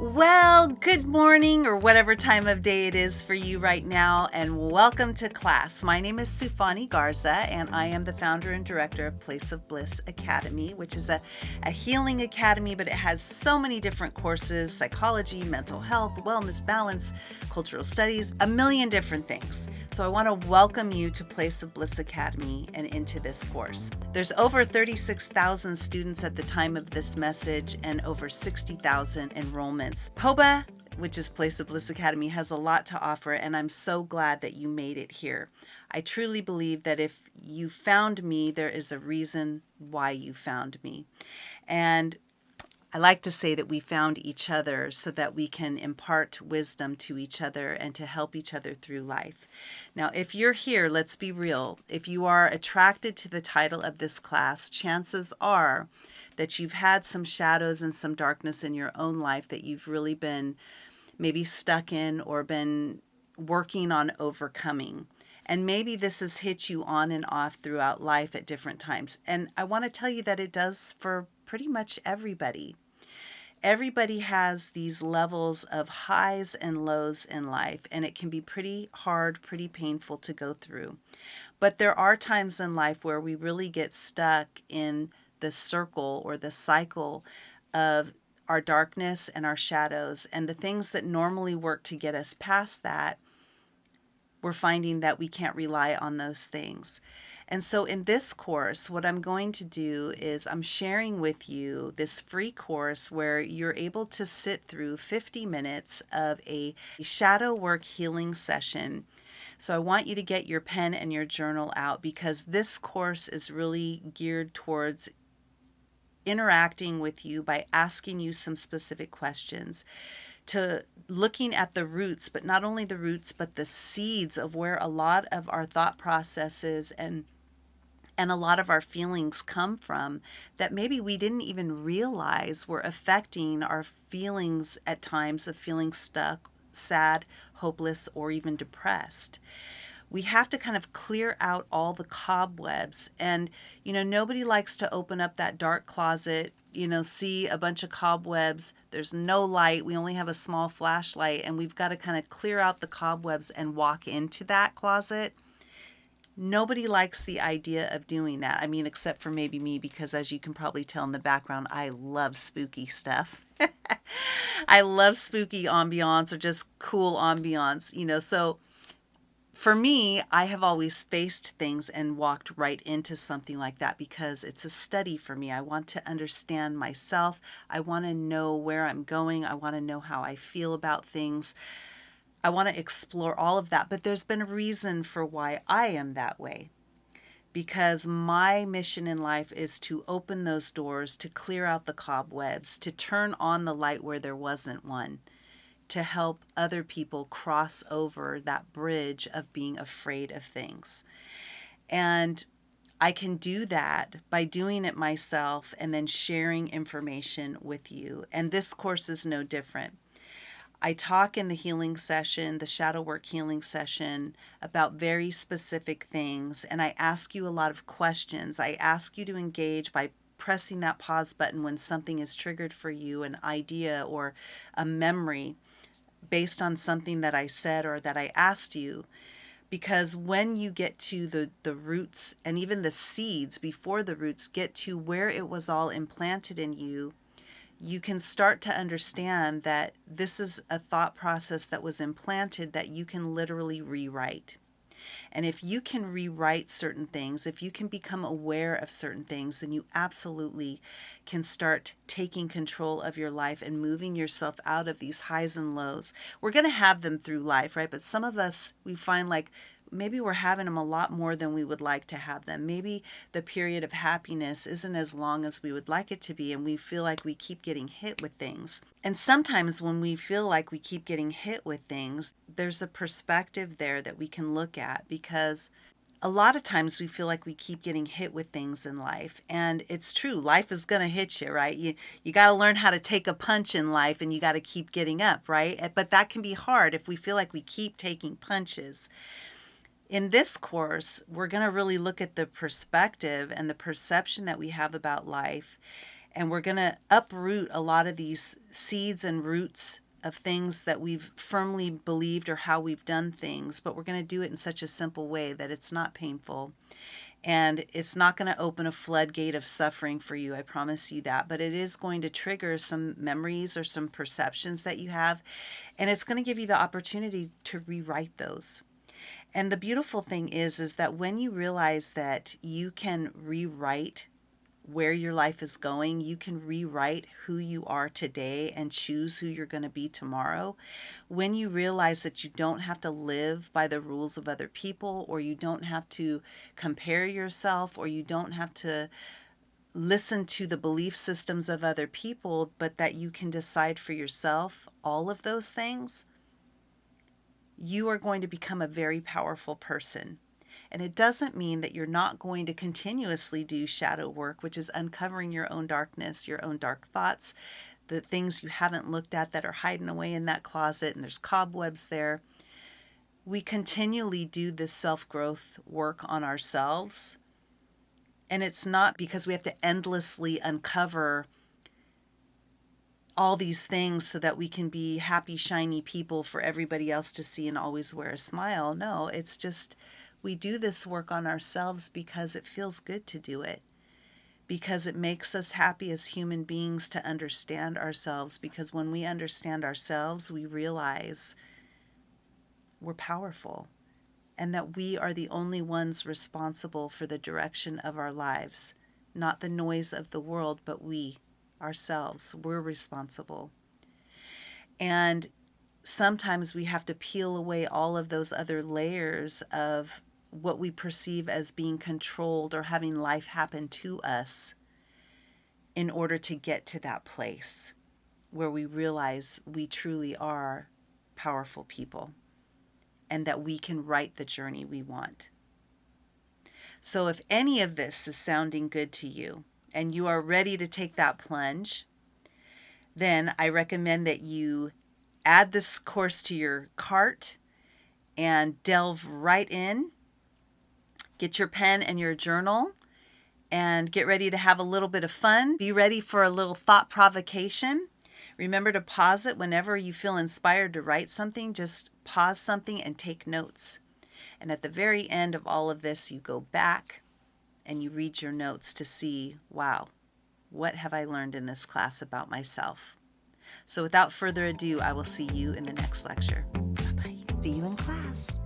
Well, good morning or whatever time of day it is for you right now, and welcome to class. My name is Sufani Garza, and I am the founder and director of Place of Bliss Academy, which is a healing academy, but it has so many different courses: psychology, mental health, wellness, balance, cultural studies, a million different things. So I want to welcome you to Place of Bliss Academy and into this course. There's over 36,000 students at the time of this message and over 60,000 enrollments. POBA, which is Place of Bliss Academy, has a lot to offer, and I'm so glad that you made it here. I truly believe that if you found me, there is a reason why you found me. And I like to say that we found each other so that we can impart wisdom to each other and to help each other through life. Now, if you're here, let's be real. If you are attracted to the title of this class, chances are that you've had some shadows and some darkness in your own life that you've really been maybe stuck in or been working on overcoming. And maybe this has hit you on and off throughout life at different times. And I want to tell you that it does for pretty much everybody. Everybody has these levels of highs and lows in life, and it can be pretty hard, pretty painful to go through. But there are times in life where we really get stuck in the circle or the cycle of our darkness and our shadows, and the things that normally work to get us past that, we're finding that we can't rely on those things. And so in this course, what I'm going to do is I'm sharing with you this free course where you're able to sit through 50 minutes of a shadow work healing session. So I want you to get your pen and your journal out, because this course is really geared towards interacting with you by asking you some specific questions, to looking at the roots, but not only the roots, but the seeds of where a lot of our thought processes and a lot of our feelings come from, that maybe we didn't even realize were affecting our feelings at times of feeling stuck, sad, hopeless, or even depressed. We have to kind of clear out all the cobwebs. And, nobody likes to open up that dark closet, see a bunch of cobwebs. There's no light. We only have a small flashlight, and we've got to kind of clear out the cobwebs and walk into that closet. Nobody likes the idea of doing that. I mean, except for maybe me, because as you can probably tell in the background, I love spooky stuff. I love spooky ambiance or just cool ambiance, So for me, I have always faced things and walked right into something like that because it's a study for me. I want to understand myself. I want to know where I'm going. I want to know how I feel about things. I want to explore all of that. But there's been a reason for why I am that way. Because my mission in life is to open those doors, to clear out the cobwebs, to turn on the light where there wasn't one, to help other people cross over that bridge of being afraid of things. And I can do that by doing it myself and then sharing information with you. And this course is no different. I talk in the healing session, the shadow work healing session, about very specific things, and I ask you a lot of questions. I ask you to engage by pressing that pause button when something is triggered for you, an idea or a memory based on something that I said or that I asked you. Because when you get to the roots and even the seeds before the roots get to where it was all implanted in you, you can start to understand that this is a thought process that was implanted that you can literally rewrite. And if you can rewrite certain things, if you can become aware of certain things, then you absolutely can start taking control of your life and moving yourself out of these highs and lows. We're going to have them through life, right? But some of us, we find like maybe we're having them a lot more than we would like to have them. Maybe the period of happiness isn't as long as we would like it to be, and we feel like we keep getting hit with things. And sometimes when we feel like we keep getting hit with things, there's a perspective there that we can look at, because a lot of times we feel like we keep getting hit with things in life. And it's true, life is going to hit you, right? You got to learn how to take a punch in life, and you got to keep getting up, right? But that can be hard if we feel like we keep taking punches. In this course, we're going to really look at the perspective and the perception that we have about life And we're going to uproot a lot of these seeds and roots of things that we've firmly believed or how we've done things, but we're going to do it in such a simple way that it's not painful. And it's not going to open a floodgate of suffering for you, I promise you that. But it is going to trigger some memories or some perceptions that you have. And it's going to give you the opportunity to rewrite those. And the beautiful thing is that when you realize that you can rewrite where your life is going, you can rewrite who you are today and choose who you're going to be tomorrow. When you realize that you don't have to live by the rules of other people, or you don't have to compare yourself, or you don't have to listen to the belief systems of other people, but that you can decide for yourself all of those things, you are going to become a very powerful person. And it doesn't mean that you're not going to continuously do shadow work, which is uncovering your own darkness, your own dark thoughts, the things you haven't looked at that are hiding away in that closet, and there's cobwebs there. We continually do this self-growth work on ourselves. And it's not because we have to endlessly uncover all these things so that we can be happy, shiny people for everybody else to see and always wear a smile. No, it's just we do this work on ourselves because it feels good to do it, because it makes us happy as human beings to understand ourselves, because when we understand ourselves, we realize we're powerful and that we are the only ones responsible for the direction of our lives, not the noise of the world, but we ourselves. We're responsible. And sometimes we have to peel away all of those other layers of what we perceive as being controlled or having life happen to us in order to get to that place where we realize we truly are powerful people and that we can write the journey we want. So if any of this is sounding good to you and you are ready to take that plunge, then I recommend that you add this course to your cart and delve right in. Get your pen and your journal and get ready to have a little bit of fun. Be ready for a little thought provocation. Remember to pause it whenever you feel inspired to write something. Just pause something and take notes. And at the very end of all of this, you go back and you read your notes to see, wow, what have I learned in this class about myself? So without further ado, I will see you in the next lecture. Bye-bye. See you in class.